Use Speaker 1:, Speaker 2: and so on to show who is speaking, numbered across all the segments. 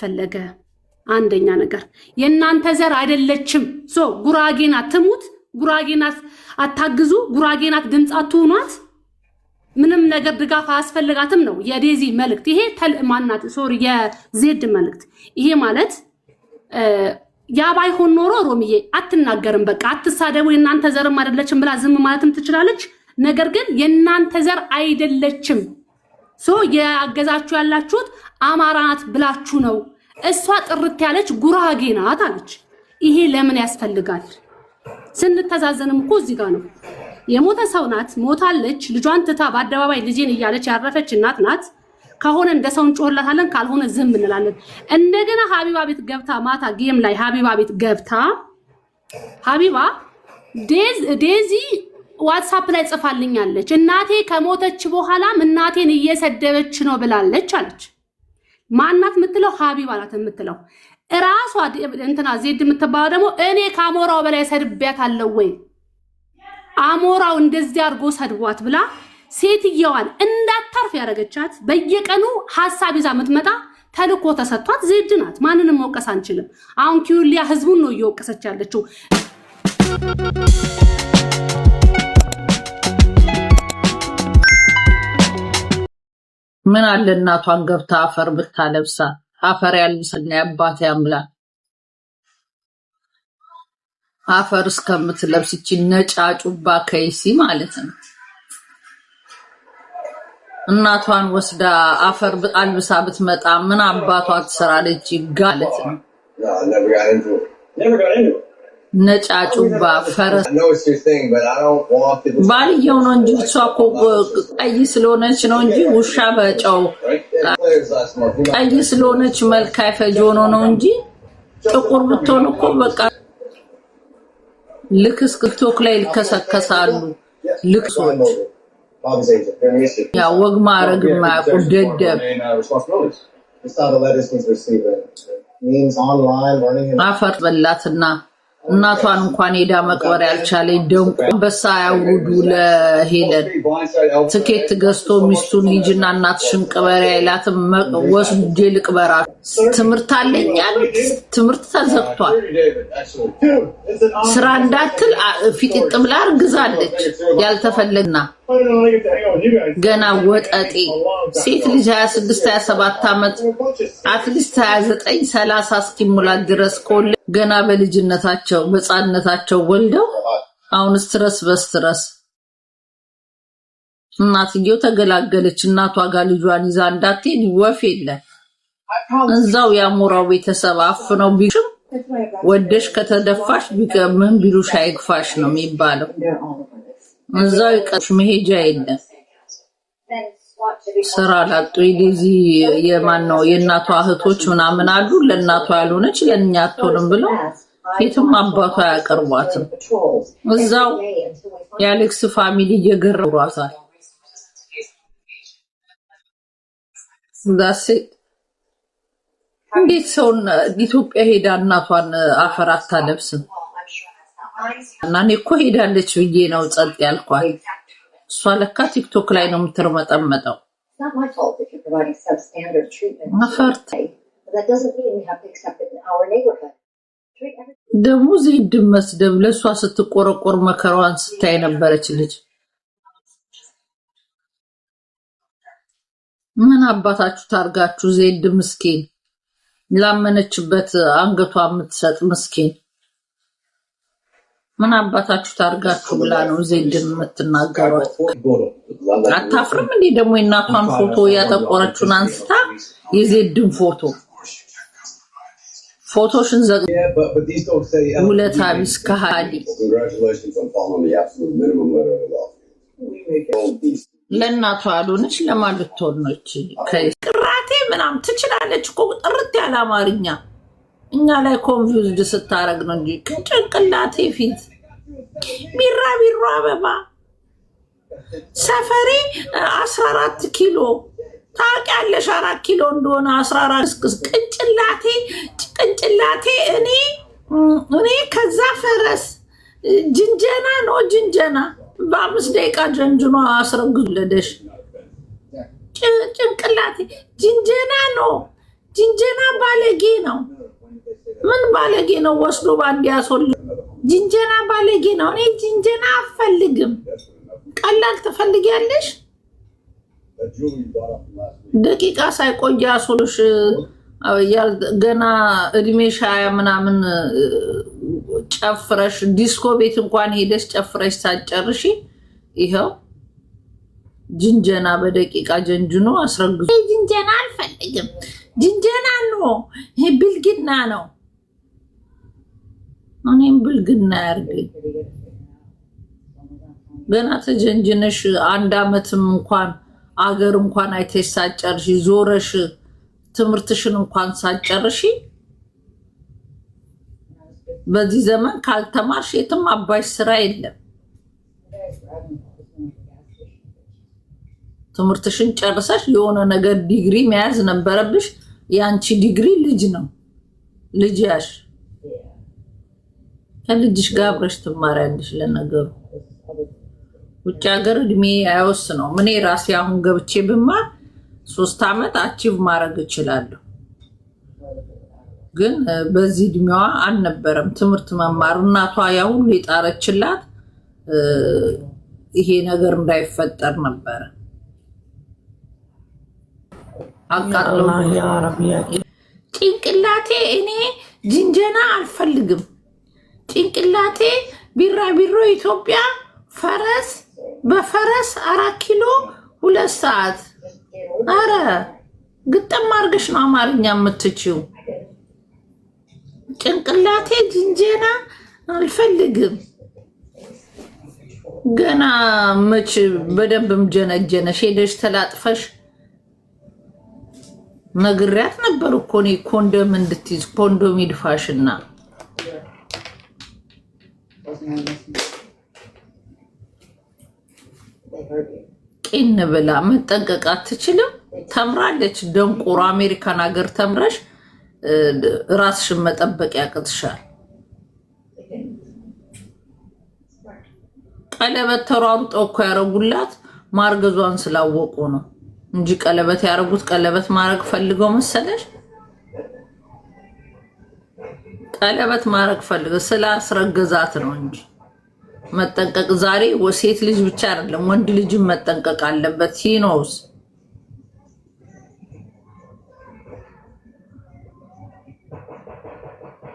Speaker 1: ፈለገ አንደኛ ነገር የናንተ ዘር አይደለችም ሶ ጉራጌናት ትሙት ጉራጌናት አታግዙ ጉራጌናት ድምጽ አትሆኗት ምንም ነገር ድጋፍ አያስፈልጋትም ነው የዴዚ መልእክት ይሄ ማናት ሶሪ የዜድ መልእክት ይሄ ማለት ያ ባይሆን ኖሮ ሮሚዬ አትናገርም በቃ አትሳደቡ የናንተ ዘርም አይደለችም ብላ ዝም ማለትም ትችላለች ነገር ግን የናንተ ዘር አይደለችም ሶ ያገዛችሁ ያላችሁት አማራናት ብላችሁ ነው እሷ ጥርት ያለች ጉራጌ ናት አለች ይሄ ለምን ያስፈልጋል ስንተዛዘንም እኮ እዚህ ጋር ነው የሞተ ሰው ናት ሞታለች ልጇን ትታ በአደባባይ ልጄን እያለች ያረፈች እናት ናት ከሆነ እንደ ሰው እንጮህላታለን ካልሆነ ዝም እንላለን እንደገና ሀቢባ ቤት ገብታ ማታ ጌም ላይ ሀቢባ ቤት ገብታ ሀቢባ ዴዚ ዋትስአፕ ላይ ጽፋልኛለች እናቴ ከሞተች በኋላም እናቴን እየሰደበች ነው ብላለች አለች ማናት የምትለው ሀቢባ ናት የምትለው እራሷ እንትና ዜድ የምትባለው ደግሞ እኔ ከአሞራው በላይ ሰድቤያታለሁ ወይ አሞራው እንደዚህ አድርጎ ሰድቧት ብላ ሴትየዋን እንዳታርፍ ያደረገቻት በየቀኑ ሐሳብ ይዛ የምትመጣ ተልኮ ተሰጥቷት ዜድ ናት ማንንም መውቀስ አንችልም አሁን ኪዩሊያ ህዝቡን ነው እየወቀሰች ያለችው
Speaker 2: ምን አለ እናቷን ገብታ አፈር ብታለብሳ አፈር ያልብሰና ያባቴ አምላክ አፈር እስከምትለብስ እቺ ነጫጩባ ከይሲ ማለት ነው እናቷን ወስዳ አፈር አልብሳ ብትመጣ ምን አባቷ ትሰራለች ጋለት ነው ነጫጩባ ፈረስ ባልየው ነው እንጂ እሷ እኮ ቀይ ስለሆነች ነው እንጂ ውሻ በጨው ቀይ ስለሆነች መልክ አይፈጅ ሆኖ ነው እንጂ ጥቁር ብትሆን እኮ በቃ ልክስ ቲክቶክ ላይ ልከሰከሳሉ ልክሶች ያ ወግ ማረግ ማያውቁ ደደብ አፈር በላትና እናቷን እንኳን ሄዳ መቅበር ያልቻለ ደንቆ በሳ ያውዱ ለሄለን ትኬት ገዝቶ ሚስቱን ሂጅና እናትሽን ቅበሪ አይላትም ወስጄ ልቅበራ ትምርት አለኝ ያሉት ትምርት ተዘግቷል ስራ እንዳትል ፊጥጥ ብላ አርግዛለች ያልተፈለግና ገና ወጣጤ ሴት ልጅ 26 27 አመት አትሊስት 29 30 እስኪሞላት ድረስ ኮል ገና በልጅነታቸው በጻነታቸው ወልደው አሁን ስትረስ በስትረስ እናትየው ተገላገለች እናቷ ጋር ልጇን ይዛ እንዳትሄድ ወፍ የለ እዛው ያሞራው ቤተሰብ አፍነው ቢሽም ወደሽ ከተደፋሽ ቢቀምን ቢሉሽ አይግፋሽ ነው የሚባለው እዛው ይቀርሽ መሄጃ የለም ስራ ላጡ ዲዚ የማን ነው የእናቷ እህቶች ምናምን አሉ ለእናቷ ያልሆነች ለኛ አትሆንም ብለው የትም አባቷ ያቀርቧትም እዛው የአሌክስ ፋሚሊ እየገረሯታል ዳሴ እንዴት ሰው ኢትዮጵያ ሄዳ እናቷን አፈር አታለብስም እና እኔ እኮ ሄዳለች ብዬ ነው ጸጥ ያልኳት እሷ ለካ ቲክቶክ ላይ ነው የምትርመጠመጠው ደግሞ ዜድ መስደብ ለሷ ስትቆረቆር መከራዋን ስታይ ነበረች ልጅ ምን አባታችሁ ታርጋችሁ ዜድ ምስኪን ላመነችበት አንገቷ የምትሰጥ ምስኪን ምን አባታችሁ ታርጋችሁ ብላ ነው ዜድን የምትናገሩት አታፍርም እንዴ ደግሞ እናቷን ፎቶ ያጠቆረችውን አንስታ የዜድን ፎቶሽን ዘግ ሁለታ ቢስ ከሃዲ ለእናቷ አሉንሽ ለማለት ሆነች ቅራቴ ምናም ትችላለች እኮ ጥርት ያለ አማርኛ እኛ ላይ ኮንፊውዝድ ስታረግ ነው እንጂ ጭንቅላቴ ፊት ቢራ አበባ ሰፈሬ 14 ኪሎ ታውቂያለሽ 4 ኪሎ እንደሆነ 14 ቅንጭላቴ እኔ ከዛ ፈረስ ጅንጀና በ5 ደቂቃ ጀንጅኖ አስረግዙ ለደሽ ጭንቅላቴ ጅንጀና ነው ጅንጀና ባለጌ ነው። ምን ባለጌ ነው? ወስዶ ባንድ ያሶል ጅንጀና ባለጌ ነው። እኔ ጅንጀና አፈልግም። ቀላል ትፈልጊያለሽ? ደቂቃ ሳይቆይ ያሶልሽ ገና እድሜሽ 20 ምናምን ጨፍረሽ ዲስኮ ቤት እንኳን ሄደሽ ጨፍረሽ ሳጨርሺ ይሄው ጅንጀና በደቂቃ ጀንጅኖ አስረግዞ ጅንጀና አልፈልግም። ጅንጀና ነው ይሄ ብልግና ነው። እኔም ብልግና ያርገኝ። ገና ተጀንጅነሽ 1 አመትም እንኳን አገር እንኳን አይተሽ ሳጨርሺ ዞረሽ ትምህርትሽን እንኳን ሳጨርሺ በዚህ ዘመን ካልተማርሽ የትም አባሽ ስራ የለም። ትምህርትሽን ጨርሰሽ የሆነ ነገር ዲግሪ መያዝ ነበረብሽ። ያንቺ ዲግሪ ልጅ ነው። ልጅ ያሽ ከልጅሽ ጋር አብረሽ ትማሪያለሽ። ለነገሩ ውጭ ሀገር እድሜ አይወስነው። እኔ ራሴ አሁን ገብቼ ብማር 3 አመት አቺቭ ማድረግ እችላለሁ። ግን በዚህ እድሜዋ አልነበረም ትምህርት መማር። እናቷ ያ ሁሉ የጣረችላት ይሄ ነገር እንዳይፈጠር ነበረ። ጭንቅላቴ እኔ ጅንጀና አልፈልግም። ጭንቅላቴ ቢራቢሮ ኢትዮጵያ ፈረስ በፈረስ 4 ኪሎ 2 ሰዓት። አረ ግጥም አድርገሽ ነው አማርኛ የምትችው። ጭንቅላቴ ጅንጀና አልፈልግም። ገና መች በደንብም ጀነጀነሽ ሄደሽ ተላጥፈሽ ነግሬያት ነበር እኮ እኔ ኮንዶም እንድትይዝ ኮንዶም ይድፋሽና ቂን ብላ መጠንቀቅ አትችልም። ተምራለች። ደንቆሮ አሜሪካን ሀገር ተምረሽ ራስሽን መጠበቅ ያቅትሻል። ቀለበት ተሯሩጠው እኮ ያረጉላት ማርገዟን ስላወቁ ነው እንጂ ቀለበት ያረጉት ቀለበት ማድረግ ፈልገው መሰለሽ? ቀለበት ማድረግ ፈልገው ስላስረገዛት ነው እንጂ መጠንቀቅ። ዛሬ ሴት ልጅ ብቻ አይደለም ወንድ ልጅም መጠንቀቅ አለበት። ሂኖስ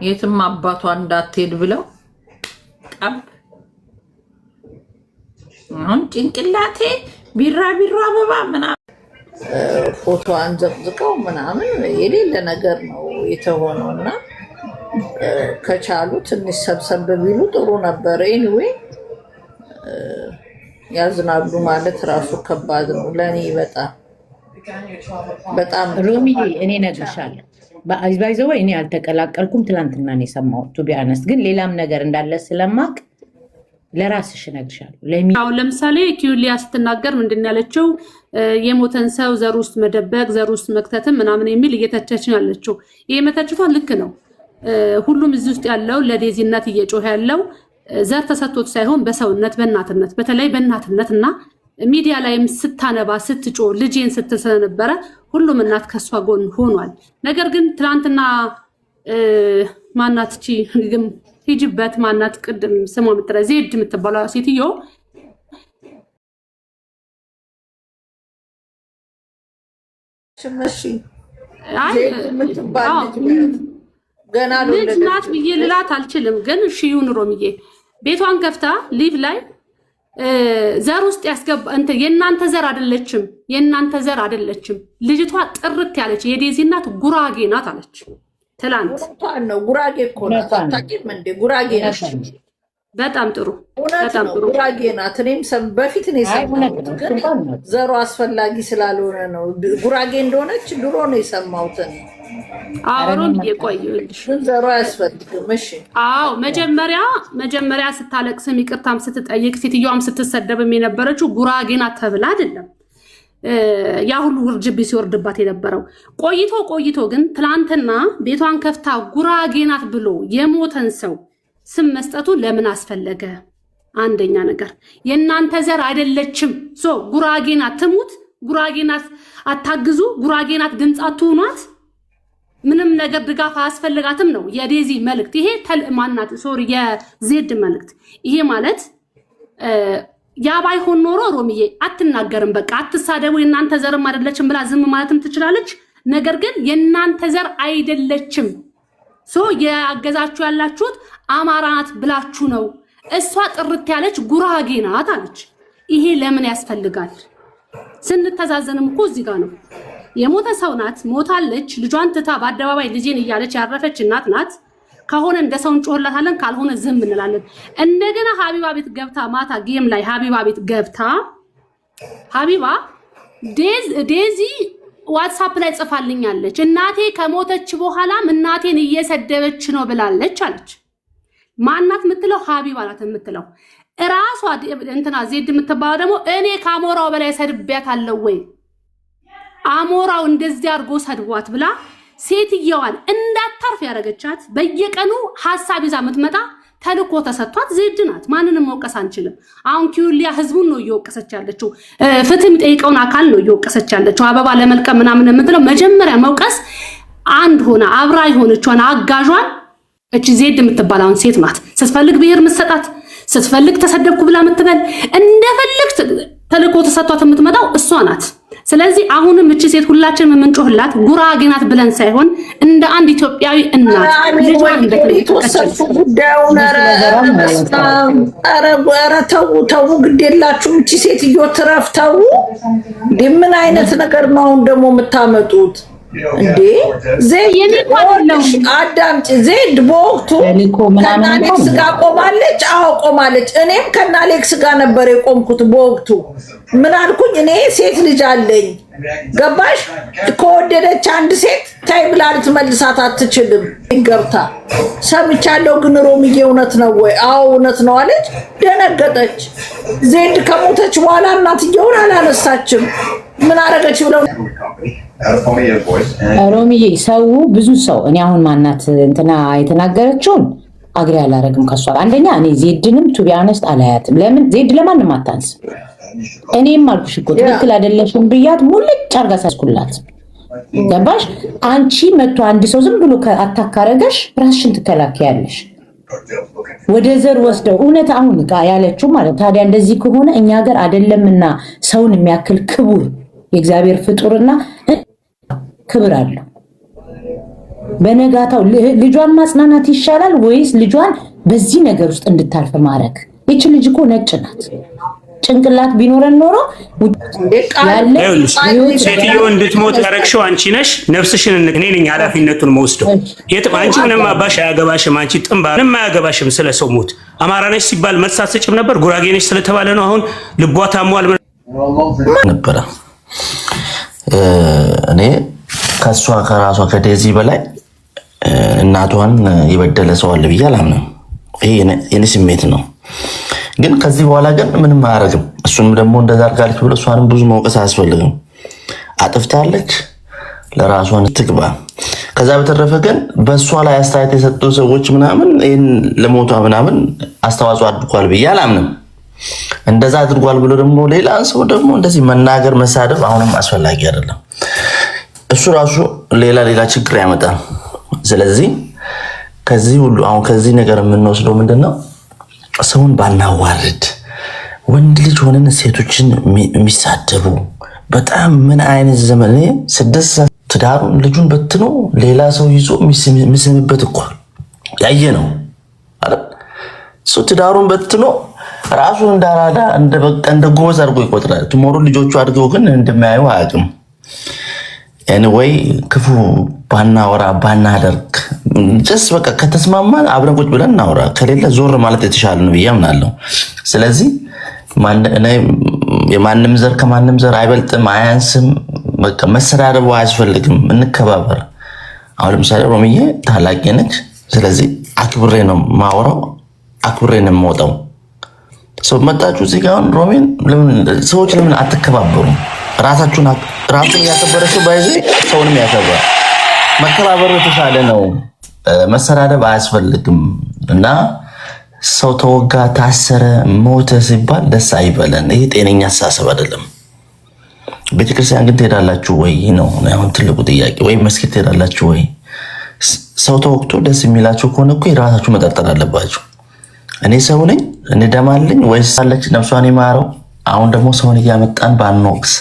Speaker 2: የትም አባቷ እንዳትሄድ ብለው ቀብ አሁን ጭንቅላቴ ቢራቢሮ አበባ ምናምን ፎቶዋን ዘቅዝቀው ምናምን የሌለ ነገር ነው የተሆነው። እና ከቻሉ ትንሽ ሰብሰብ ቢሉ ጥሩ ነበር። ኤኒዌይ ያዝናሉ ማለት ራሱ ከባድ ነው ለእኔ በጣም
Speaker 3: ሮሚ እኔ እነግርሻለሁ። ባይዘው እኔ አልተቀላቀልኩም። ትላንትና ነው የሰማሁት። ቱ ቢያነስ ግን ሌላም ነገር እንዳለ ስለማቅ ለራስሽ እነግርሻለሁ።
Speaker 1: አሁን ለምሳሌ ኪዩሊያ ስትናገር ምንድን ያለችው? የሞተን ሰው ዘር ውስጥ መደበቅ ዘር ውስጥ መክተትም ምናምን የሚል እየተቸች ያለችው። ይሄ መተችቷ ልክ ነው። ሁሉም እዚህ ውስጥ ያለው ለዴዚነት እየጮህ ያለው ዘር ተሰጥቶት ሳይሆን በሰውነት በእናትነት፣ በተለይ በእናትነት እና ሚዲያ ላይም ስታነባ ስትጮ ልጄን ስትል ስለነበረ ሁሉም እናት ከሷ ጎን ሆኗል። ነገር ግን ትናንትና ማናት እቺ ሂጅበት ማናት ቅድም ስሟ ምትረ ዜድ የምትባለው ሴትዮ ልጅ ናት ብዬ ልላት አልችልም። ግን ሺዩን ሮምዬ ቤቷን ከፍታ ሊቭ ላይ ዘር ውስጥ ያስገባ የእናንተ ዘር አይደለችም፣ የእናንተ ዘር አይደለችም። ልጅቷ ጥርት ያለች የዴዚ እናት ጉራጌ ናት አለች። ትላንት
Speaker 2: ነው ጉራጌ እኮ ናት። አታውቂም እንዴ? ጉራጌ ናት። በጣም ጥሩ በጣም ጥሩ ጉራጌ ናት። እኔም በፊት ነው የሰማሁት፣ ግን ዘሩ አስፈላጊ ስላልሆነ ነው። ጉራጌ እንደሆነች ድሮ ነው የሰማሁት።
Speaker 1: አሁን የቆየልሽ
Speaker 2: ዘሩ አያስፈልግም። እሺ
Speaker 1: አዎ፣ መጀመሪያ ስታለቅስም ይቅርታም ስትጠይቅ ሴትዮዋም ስትሰደብም የነበረችው ጉራጌ ናት ተብላ አይደለም ያ ሁሉ ውርጅብኝ ሲወርድባት የነበረው። ቆይቶ ግን ትላንትና ቤቷን ከፍታ ጉራጌ ናት ብሎ የሞተን ሰው ስም መስጠቱ ለምን አስፈለገ? አንደኛ ነገር የእናንተ ዘር አይደለችም። ጉራጌ ናት ትሙት፣ ጉራጌ ናት አታግዙ፣ ጉራጌ ናት ድምፅ አትሆኗት። ምንም ነገር ድጋፍ አያስፈልጋትም ነው የዴዚ መልእክት። ይሄ ማናት ሶሪ የዜድ መልእክት። ይሄ ማለት ያ ባይሆን ኖሮ ሮሚዬ አትናገርም። በቃ አትሳደቡ የእናንተ ዘርም አይደለችም ብላ ዝም ማለትም ትችላለች። ነገር ግን የእናንተ ዘር አይደለችም ያገዛችሁ ያላችሁት አማራ ናት ብላችሁ ነው። እሷ ጥርት ያለች ጉራጌ ናት አለች። ይሄ ለምን ያስፈልጋል? ስንተዛዘንም እኮ እዚህ ጋር ነው። የሞተ ሰው ናት፣ ሞታለች። ልጇን ትታ በአደባባይ ልጄን እያለች ያረፈች እናት ናት። ከሆነ እንደ ሰው እንጮህላታለን፣ ካልሆነ ዝም እንላለን። እንደገና ሀቢባ ቤት ገብታ ማታ ጌም ላይ ሀቢባ ቤት ገብታ ሀቢባ ዴዚ ዋትስአፕ ላይ ጽፋልኛለች፣ እናቴ ከሞተች በኋላም እናቴን እየሰደበች ነው ብላለች አለች። ማናት የምትለው? ሀቢባ ናት የምትለው። እራሷ እንትና ዜድ የምትባለው ደግሞ እኔ ከአሞራው በላይ ሰድቤያታለሁ ወይ አሞራው እንደዚህ አድርጎ ሰድቧት ብላ ሴትየዋን እንዳታርፍ ያደረገቻት በየቀኑ ሐሳብ ይዛ የምትመጣ ተልኮ ተሰጥቷት ዜድ ናት። ማንንም መውቀስ አንችልም። አሁን ኪዩሊያ ህዝቡን ነው እየወቀሰች ያለችው። ፍትህ የሚጠይቀውን አካል ነው እየወቀሰች ያለችው። አበባ ለመልቀም ምናምን የምትለው መጀመሪያ መውቀስ አንድ ሆነ አብራ የሆነችዋን አጋዧን እቺ ዜድ የምትባለውን ሴት ናት። ስትፈልግ ብሔር ምትሰጣት፣ ስትፈልግ ተሰደብኩ ብላ የምትበል እንደፈልግ ተልኮ ተሰጥቷት የምትመጣው እሷ ናት። ስለዚህ አሁንም እቺ ሴት ሁላችንም የምንጮህላት ጉራጌ ናት ብለን ሳይሆን እንደ አንድ ኢትዮጵያዊ እናት ልጇን እንደተሰፉ
Speaker 2: ጉዳዩን ተው ግድ የላችሁም። እቺ ሴትዮ ትረፍ። ተው ምን አይነት ነገር ነው አሁን ደግሞ የምታመጡት እንዴ? አዳምጪ። ዜድ በወቅቱ ከናሌክስ ጋር ቆማለች። አዎ ቆማለች። እኔም ከናሌክስ ጋር ነበር የቆምኩት በወቅቱ። ምን አልኩኝ? እኔ ሴት ልጅ አለኝ። ገባሽ? ከወደደች አንድ ሴት ታይ ብላ ልትመልሳት አትችልም። ገብታ ሰምቻለሁ። ግን ሮሚዬ እውነት ነው ወይ? አዎ እውነት ነው አለች። ደነገጠች። ዜድ ከሞተች በኋላ እናትየውን አላነሳችም። ምን አረገች ብለው
Speaker 3: ሮሚዬ ሰው ብዙ ሰው እኔ አሁን ማናት እንትና የተናገረችውን አግሪ አላረግም ከሷ። አንደኛ እኔ ዜድንም ቱ ቢያነስት አላያትም። ለምን ዜድ ለማንም አታንስ። እኔም አልኩሽ እኮ ትክክል አይደለሽም ብያት ሙልጭ አርጋ ሳስኩላት። ገባሽ? አንቺ መጥቶ አንድ ሰው ዝም ብሎ አታካረገሽ ራስሽን ትከላከያለሽ። ወደ ዘር ወስደው እውነት አሁን ያለችው ማለት ታዲያ እንደዚህ ከሆነ እኛ ሀገር አይደለምና ሰውን የሚያክል ክቡር የእግዚአብሔር ፍጡርና ክብር አለው። በነጋታው ልጇን ማጽናናት ይሻላል ወይስ ልጇን በዚህ ነገር ውስጥ እንድታልፍ ማድረግ? ይች ልጅ እኮ ነጭ ናት። ጭንቅላት ቢኖረን ኖሮ
Speaker 4: ሴትዮ እንድትሞት ያረግሽው አንቺ ነሽ። ነፍስሽን እኔ ነኝ ኃላፊነቱን መወስደው። አንቺ ምንም አባሽ አያገባሽም። አንቺ ጥምባ ምንም አያገባሽም። ስለ ሰው ሞት አማራ ነሽ ሲባል መልስ አትሰጭም ነበር። ጉራጌ ነሽ ስለተባለ ነው አሁን ልቧ ታሟል
Speaker 5: ነበረ። እኔ ከሷ ከራሷ ከዴዚ በላይ እናቷን የበደለ ሰው አለ ብዬ አላምንም። ይሄ የኔ ስሜት ነው። ግን ከዚህ በኋላ ግን ምንም አያደርግም። እሱንም ደግሞ እንደዛ አድርጋለች ብሎ እሷንም ብዙ መውቀስ አያስፈልግም። አጥፍታለች፣ ለራሷን ትግባ። ከዛ በተረፈ ግን በእሷ ላይ አስተያየት የሰጡ ሰዎች ምናምን ይህን ለሞቷ ምናምን አስተዋጽኦ አድርጓል ብዬ አላምንም። እንደዛ አድርጓል ብሎ ደግሞ ሌላ ሰው ደግሞ እንደዚህ መናገር መሳደብ አሁንም አስፈላጊ አይደለም። እሱ ራሱ ሌላ ችግር ያመጣል። ስለዚህ ከዚህ ሁሉ አሁን ከዚህ ነገር የምንወስደው ምንድነው? ሰውን ባናዋርድ። ወንድ ልጅ ሆነን ሴቶችን የሚሳደቡ በጣም ምን አይነት ዘመን! ስድስት ትዳሩን ልጁን በትኖ ሌላ ሰው ይዞ የሚስምበት እኮ ያየ ነው አይደል? እሱ ትዳሩን በትኖ ራሱን እንዳራዳ እንደ ጎበዝ አድርጎ ይቆጥራል። ትሞሩ ልጆቹ አድርገው ግን እንደማያዩ አያውቅም። ኤኒዌይ ክፉ ባናወራ ባናደርግ ጀስት በቃ ከተስማማን አብረን ቁጭ ብለን እናውራ። ከሌለ ዞር ማለት የተሻለ ነው ብዬ አምናለሁ። ስለዚህ የማንም ዘር ከማንም ዘር አይበልጥም አያንስም። በቃ መሰዳደቡ አያስፈልግም። እንከባበር። አሁን ለምሳሌ ሮሚዬ ታላቂ ነች። ስለዚህ አክብሬ ነው ማወራው፣ አክብሬ ነው የምወጣው። ሰው መጣችሁ እዚህ ጋር ሮሚን ሰዎች ለምን አትከባበሩም? ራሱን ያከበረ ሰው ባይዘ ሰውንም ያከብራል። መከባበሩ የተሻለ ነው። መሰዳደብ አያስፈልግም። እና ሰው ተወጋ፣ ታሰረ፣ ሞተ ሲባል ደስ አይበለን። ይሄ ጤነኛ አስተሳሰብ አይደለም። ቤተክርስቲያን ግን ትሄዳላችሁ ወይ ነው አሁን ትልቁ ጥያቄ። ወይ መስጊድ ትሄዳላችሁ ወይ? ሰው ተወቅቶ ደስ የሚላችሁ ከሆነ እኮ የራሳችሁ መጠርጠር አለባችሁ። እኔ ሰው ነኝ፣ እኔ ደም አለኝ ወይስ አለች ነፍሷን የማረው? አሁን ደግሞ ሰውን እያመጣን ባንወቅስ፣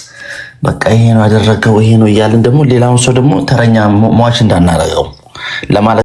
Speaker 5: በቃ ይሄ ነው ያደረገው ይሄ ነው እያልን ደግሞ ሌላውን ሰው ደግሞ ተረኛ ሟች እንዳናረገው ለማለት